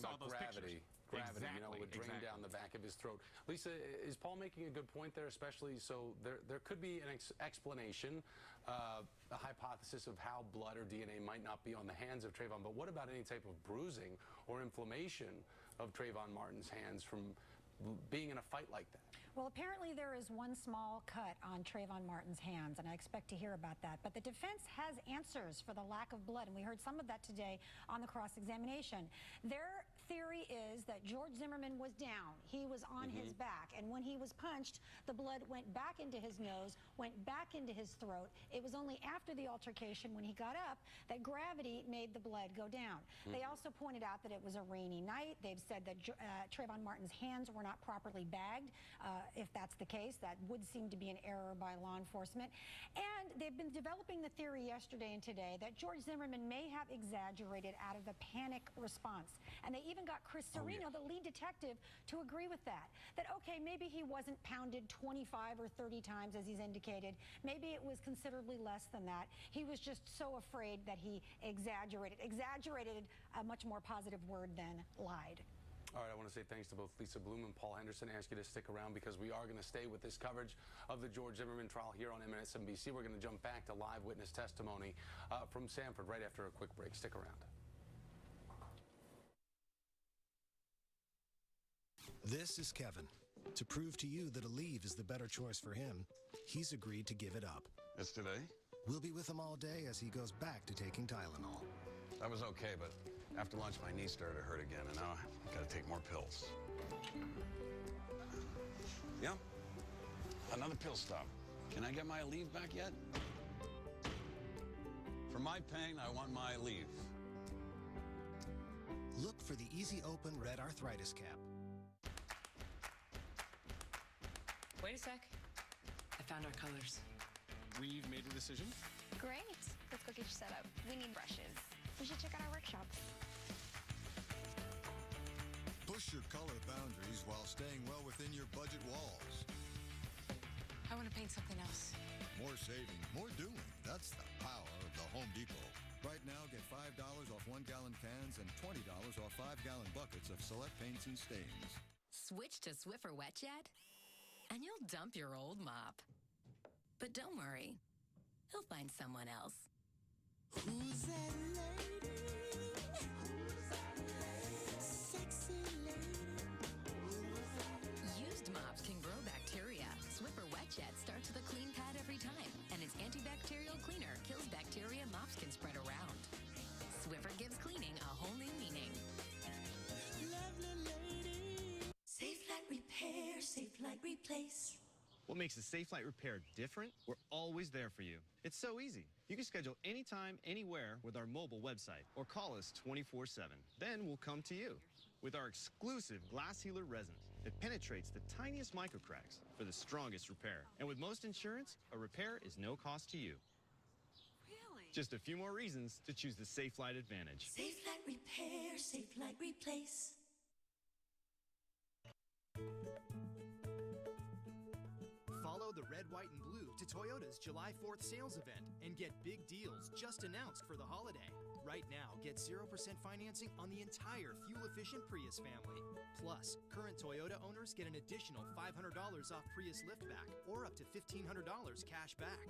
about gravity. Gravity, exactly, you know, would drain down the back of his throat. Lisa, is Paul making a good point there, especially so there could be an explanation, a hypothesis of how blood or DNA might not be on the hands of Trayvon, but what about any type of bruising or inflammation of Trayvon Martin's hands from being in a fight like that? Well, apparently there is one small cut on Trayvon Martin's hands, and I expect to hear about that. But the defense has answers for the lack of blood, and we heard some of that today on the cross-examination. Their theory is that George Zimmerman was down. He was on his back, and when he was punched, the blood went back into his nose, went back into his throat. It was only after the altercation, when he got up, that gravity made the blood go down. They also pointed out that it was a rainy night. They've said that Trayvon Martin's hands were not properly bagged. If that's the case, that would seem to be an error by law enforcement. And they've been developing the theory yesterday and today that George Zimmerman may have exaggerated out of the panic response. And they even got Chris Serino, the lead detective, to agree with that. That, okay, maybe he wasn't pounded 25 or 30 times as he's indicated. Maybe it was considerably less than that. He was just so afraid that he exaggerated. Exaggerated, a much more positive word than lied. All right, I want to say thanks to both Lisa Bloom and Paul Henderson. I ask you to stick around because we are going to stay with this coverage of the George Zimmerman trial here on MSNBC. We're going to jump back to live witness testimony from Sanford right after a quick break. Stick around. This is Kevin. To prove to you that Aleve is the better choice for him, he's agreed to give it up. It's today? We'll be with him all day as he goes back to taking Tylenol. That was okay, but after lunch, my knee started to hurt again, and now I gotta take more pills. Yep. Another pill stop. Can I get my Aleve back yet? For my pain, I want my Aleve. Look for the Easy Open Red Arthritis Cap. Wait a sec. I found our colors. We've made a decision. Great. Let's go get you set up. We need brushes. We should check out our workshops. Push your color boundaries while staying well within your budget walls. I want to paint something else. More saving, more doing. That's the power of the Home Depot. Right now, get $5 off 1-gallon cans and $20 off 5-gallon buckets of select paints and stains. Switch to Swiffer WetJet, and you'll dump your old mop. But don't worry, he'll find someone else. Who's that lady? Who's that lady? Sexy lady. Used mops can grow bacteria. Swiffer WetJet starts with a clean pad every time, and its antibacterial cleaner kills bacteria mops can spread around. Swiffer gives cleaning a whole new meaning. Lovely lady. Safe Light Repair, Safe Light Replace. What makes a Safelite Repair different? We're always there for you. It's so easy. You can schedule anytime, anywhere with our mobile website or call us 24/7. Then we'll come to you with our exclusive Glass Healer resin that penetrates the tiniest microcracks for the strongest repair. And with most insurance, a repair is no cost to you. Really? Just a few more reasons to choose the Safelite Advantage. Safe Light Repair, Safe Light Replace. Follow the red, white, and blue to Toyota's July 4th sales event and get big deals just announced for the holiday. Right now, get 0% financing on the entire fuel-efficient Prius family. Plus, current Toyota owners get an additional $500 off Prius liftback or up to $1,500 cash back.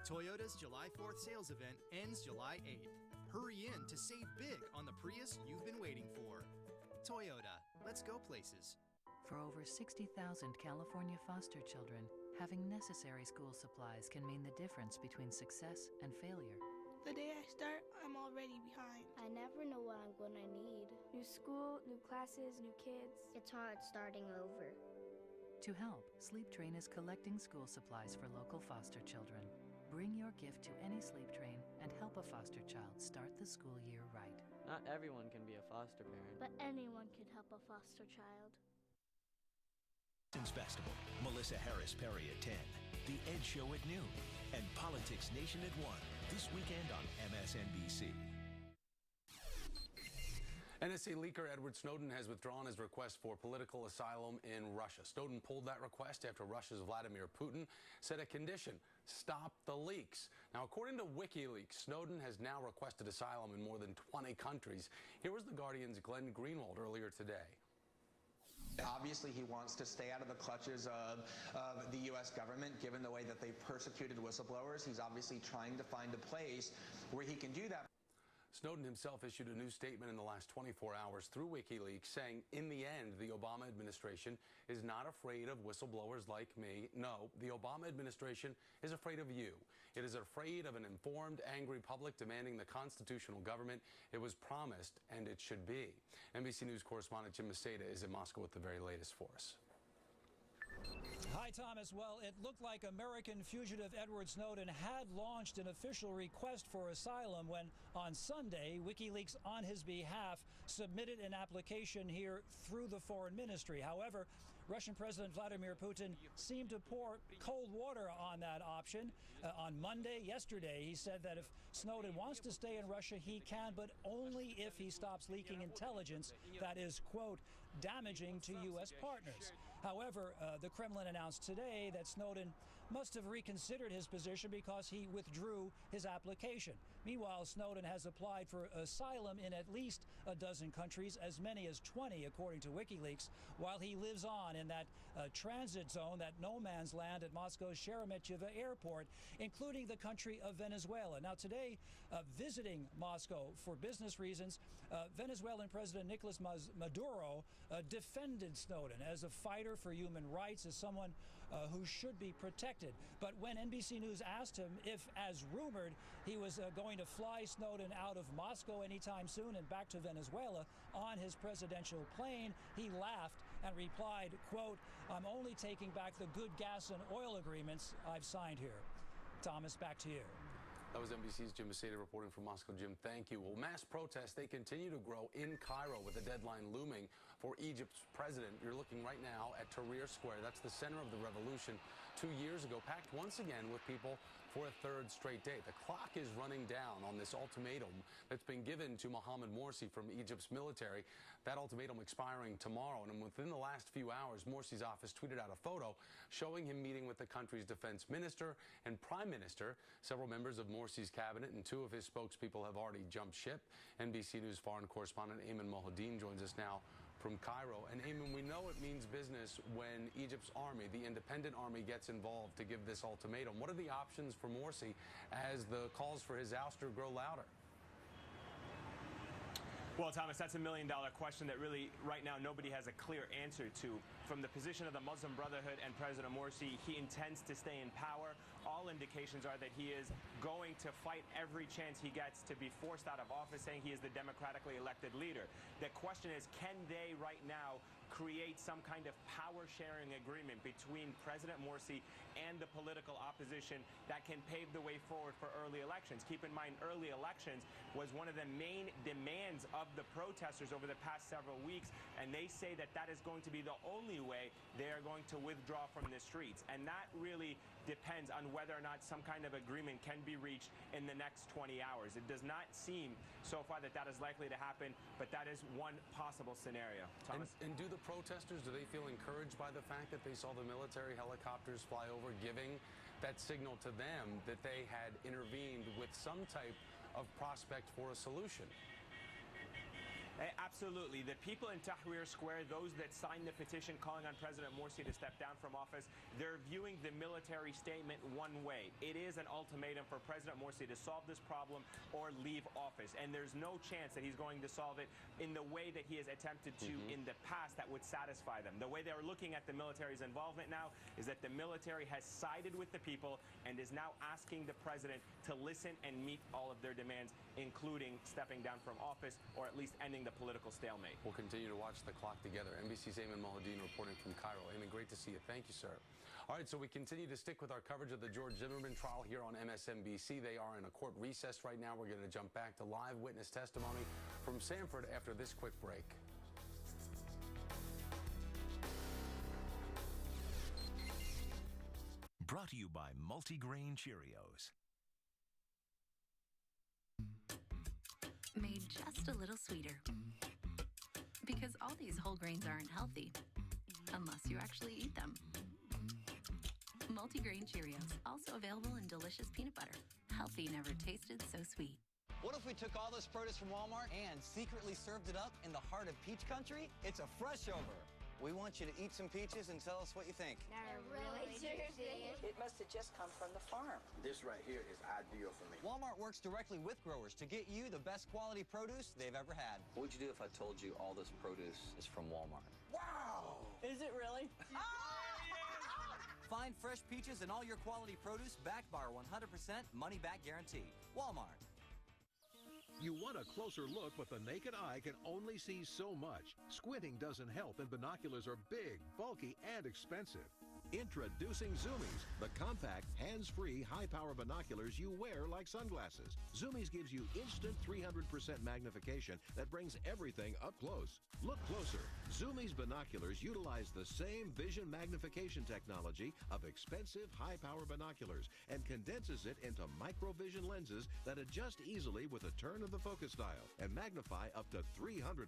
Toyota's July 4th sales event ends July 8th. Hurry in to save big on the Prius you've been waiting for. Toyota, let's go places. For over 60,000 California foster children, having necessary school supplies can mean the difference between success and failure. The day I start, I'm already behind. I never know what I'm going to need. New school, new classes, new kids. It's hard starting over. To help, Sleep Train is collecting school supplies for local foster children. Bring your gift to any Sleep Train and help a foster child start the school year right. Not everyone can be a foster parent. But anyone can help a foster child. Festival, Melissa Harris Perry at 10, The Ed Show at noon, and Politics Nation at 1 this weekend on MSNBC. NSA leaker Edward Snowden has withdrawn his request for political asylum in Russia. Snowden pulled that request after Russia's Vladimir Putin set a condition: stop the leaks. Now, according to WikiLeaks, Snowden has now requested asylum in more than 20 countries. Here was The Guardian's Glenn Greenwald earlier today. Obviously, he wants to stay out of the clutches of the U.S. government, given the way that they persecuted whistleblowers. He's obviously trying to find a place where he can do that. Snowden himself issued a new statement in the last 24 hours through WikiLeaks saying, in the end, the Obama administration is not afraid of whistleblowers like me. No, the Obama administration is afraid of you. It is afraid of an informed, angry public demanding the constitutional government it was promised, and it should be. NBC News correspondent Jim Maseda is in Moscow with the very latest for us. Hi, Thomas. Well, it looked like American fugitive Edward Snowden had launched an official request for asylum when, on Sunday, WikiLeaks, on his behalf, submitted an application here through the Foreign Ministry. However, Russian President Vladimir Putin seemed to pour cold water on that option. On Monday, yesterday, he said that if Snowden wants to stay in Russia, he can, but only if he stops leaking intelligence that is, quote, damaging to U.S. partners. However, the Kremlin announced today that Snowden must have reconsidered his position because he withdrew his application. Meanwhile, Snowden has applied for asylum in at least a dozen countries, as many as 20, according to WikiLeaks, while he lives on in that transit zone, that no man's land at Moscow's Sheremetyevo airport, including the country of Venezuela. Now, today, visiting Moscow for business reasons, Venezuelan President Nicolas Maduro defended Snowden as a fighter for human rights, as someone who should be protected. But when NBC News asked him if, as rumored, he was going to fly Snowden out of Moscow anytime soon and back to Venezuela on his presidential plane, he laughed and replied, quote, "I'm only taking back the good gas and oil agreements I've signed here." Thomas, back to you. That was NBC's Jim Maseda reporting from Moscow. Jim, thank you. Well, mass protests, they continue to grow in Cairo with the deadline looming for Egypt's president. You're looking right now at Tahrir Square. That's the center of the revolution 2 years ago, packed once again with people for a third straight day. The clock is running down on this ultimatum that's been given to Mohamed Morsi from Egypt's military. That ultimatum expiring tomorrow. And within the last few hours, Morsi's office tweeted out a photo showing him meeting with the country's defense minister and prime minister. Several members of Morsi's cabinet and two of his spokespeople have already jumped ship. NBC News foreign correspondent Ayman Mohadeen joins us now from Cairo. And Ayman, we know it means business when Egypt's army, the independent army, gets involved to give this ultimatum. What are the options for Morsi as the calls for his ouster grow louder? Well, Thomas, that's $1 million question that really, right now, nobody has a clear answer to. From the position of the Muslim Brotherhood and President Morsi, he intends to stay in power. All indications are that he is going to fight every chance he gets to be forced out of office, saying he is the democratically elected leader. The question is, can they right now create some kind of power-sharing agreement between President Morsi and the political opposition that can pave the way forward for early elections? Keep in mind, early elections was one of the main demands of the protesters over the past several weeks, and they say that that is going to be the only way they are going to withdraw from the streets. And that really depends on whether or not some kind of agreement can be reached in the next 20 hours. It does not seem so far that that is likely to happen, but that is one possible scenario. Thomas? And do the protesters, do they feel encouraged by the fact that they saw the military helicopters fly over, giving that signal to them that they had intervened with some type of prospect for a solution? Absolutely. The people in Tahrir Square, those that signed the petition calling on President Morsi to step down from office, they're viewing the military statement one way. It is an ultimatum for President Morsi to solve this problem or leave office. And there's no chance that he's going to solve it in the way that he has attempted to in the past that would satisfy them. The way they're looking at the military's involvement now is that the military has sided with the people and is now asking the president to listen and meet all of their demands, including stepping down from office or at least ending the political stalemate. We'll continue to watch the clock together. NBC's Ayman Mohadeen reporting from Cairo. Ayman, great to see you. Thank you, sir. All right, so we continue to stick with our coverage of the George Zimmerman trial here on MSNBC. They are in a court recess right now. We're going to jump back to live witness testimony from Sanford after this quick break. Brought to you by Multigrain Cheerios. Made just a little sweeter. all these whole grains aren't healthy, unless you actually eat them. Multigrain Cheerios, also available in delicious peanut butter. Healthy never tasted so sweet. What if we took all this produce from Walmart and secretly served it up in the heart of peach country? It's a fresh over. We want you to eat some peaches and tell us what you think. They're really juicy. It must have just come from the farm. This right here is ideal for me. Walmart works directly with growers to get you the best quality produce they've ever had. What would you do if I told you all this produce is from Walmart? Wow! Is it really? Find fresh peaches and all your quality produce backed by our 100% money-back guarantee. Walmart. You want a closer look, but the naked eye can only see so much. Squinting doesn't help, and binoculars are big, bulky, and expensive. Introducing Zoomies, the compact, hands-free, high-power binoculars you wear like sunglasses. Zoomies gives you instant 300% magnification that brings everything up close. Look closer. Zoomies binoculars utilize the same vision magnification technology of expensive, high-power binoculars and condenses it into microvision lenses that adjust easily with a turn of the focus dial and magnify up to 300%.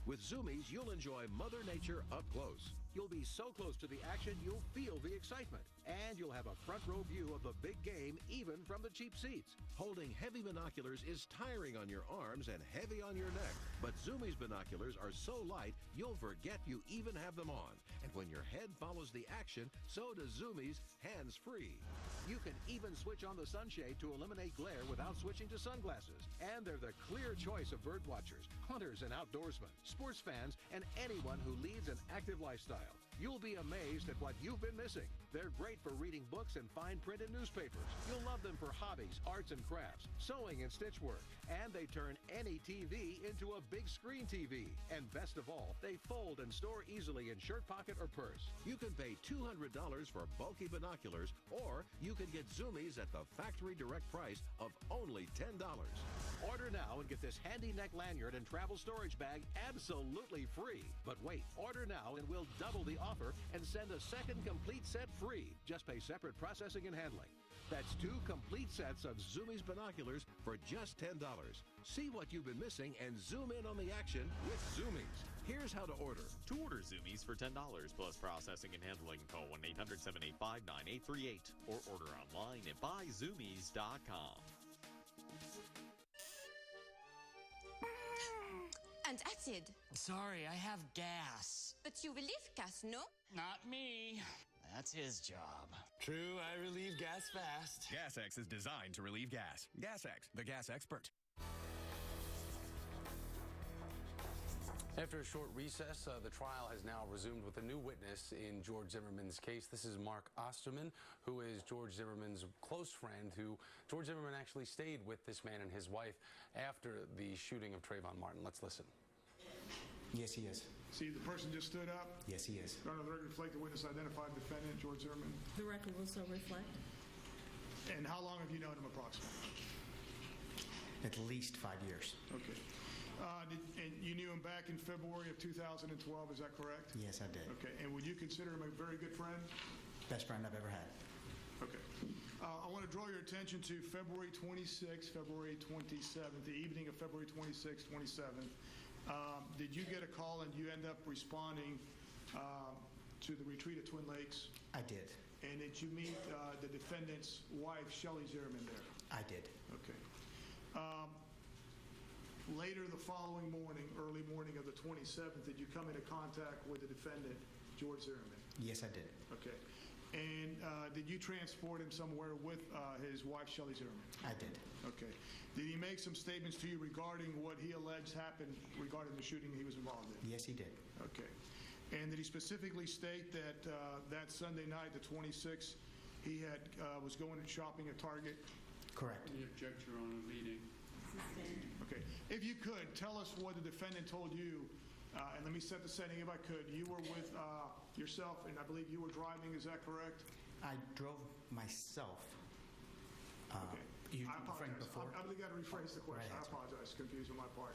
With Zoomies, you'll enjoy Mother Nature up close. You'll be so close to the action, you'll feel the excitement. And you'll have a front row view of the big game, even from the cheap seats. Holding heavy binoculars is tiring on your arms and heavy on your neck. But Zoomies binoculars are so light, you'll forget you even have them on. And when your head follows the action, so does Zoomies hands-free. You can even switch on the sunshade to eliminate glare without switching to sunglasses. And they're the clear choice of bird watchers, hunters and outdoorsmen, sports fans, and anyone who leads an active lifestyle. You'll be amazed at what you've been missing. They're great for reading books and fine print in newspapers. You'll love them for hobbies, arts and crafts, sewing and stitch work. And they turn any TV into a big screen TV. And best of all, they fold and store easily in shirt pocket or purse. You can pay $200 for bulky binoculars, or you can get Zoomies at the factory direct price of only $10. Order now and get this handy neck lanyard and travel storage bag absolutely free. But wait, order now and we'll double the offer and send a second complete set free. Just pay separate processing and handling. That's 2 complete sets of Zoomies binoculars for just $10. See what you've been missing and zoom in on the action with Zoomies. Here's how to order. To order Zoomies for $10 plus processing and handling, call 1-800-785-9838 or order online at buyzoomies.com. And acid. Sorry, I have gas. But you relieve gas, no? Not me. That's his job. True, I relieve gas fast. GasX is designed to relieve gas. GasX, the gas expert. After a short recess, the trial has now resumed with a new witness in George Zimmerman's case. This is Mark Osterman, who is George Zimmerman's close friend, who George Zimmerman actually stayed with this man and his wife after the shooting of Trayvon Martin. Let's listen. Yes, he is. See, the person just stood up. Yes, he is. Your Honor, the record reflect the witness identified defendant, George Zimmerman. The record will so reflect. And how long have you known him approximately? At least 5 years. Okay. And you knew him back in February of 2012, is that correct? Yes, I did. Okay. And would you consider him a very good friend? Best friend I've ever had. Okay. I want to draw your attention to February 26th, February 27th, the evening of February 26th, 27th. Did you get a call and you end up responding to the retreat at Twin Lakes? I did. And did you meet the defendant's wife, Shelly Zimmerman, there? I did. Okay. Later the following morning, early morning of the 27th, did you come into contact with the defendant, George Zimmerman? Yes, I did. Okay. And did you transport him somewhere with his wife, Shelly Zimmerman? I did. Okay. Did he make some statements to you regarding what he alleged happened regarding the shooting he was involved in? Yes, he did. Okay. And did he specifically state that that Sunday night, the 26th, he had was going and shopping at Target? Correct. Any object, Your Honor, leading. Okay. If you could, tell us what the defendant told you, and let me set the setting if I could. You were with yourself, and I believe you were driving, is that correct? I drove myself. Okay. You I apologize. before? I believe I got to rephrase the question. I apologize. Confused on my part.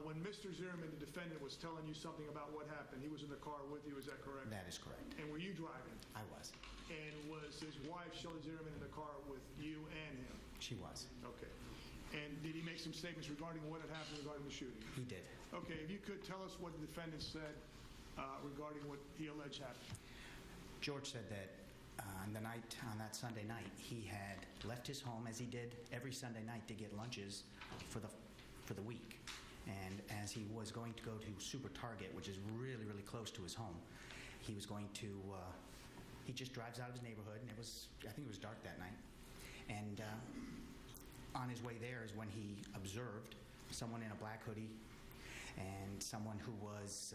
When Mr. Zimmerman, the defendant, was telling you something about what happened, he was in the car with you, is that correct? That is correct. And were you driving? I was. And was his wife, Shelly Zimmerman, in the car with you and him? She was. Okay. And did he make some statements regarding what had happened regarding the shooting? He did. Okay, if you could tell us what the defendant said regarding what he alleged happened. George said that on that Sunday night, he had left his home, as he did every Sunday night, to get lunches for the week. And as he was going to go to Super Target, which is really, really close to his home, he was going to, he just drives out of his neighborhood, and I think it was dark that night. And on his way there is when he observed someone in a black hoodie and someone who was